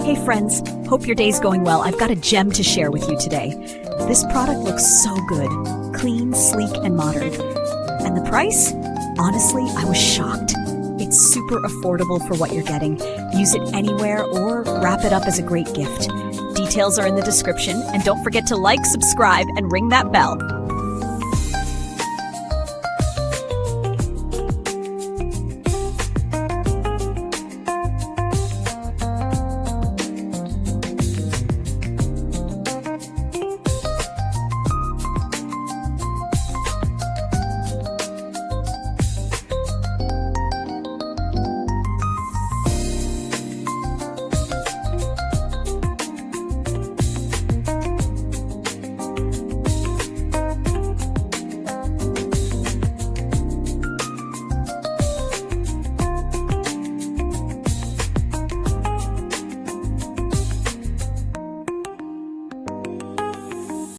Hey friends, hope your day's going well. I've got a gem to share with you today. This product looks so good, clean, sleek, and modern. And the price? Honestly, I was shocked. It's super affordable for what you're getting. Use it anywhere or wrap it up as a great gift. Details are in the description, and don't forget to like, subscribe, and ring that bell.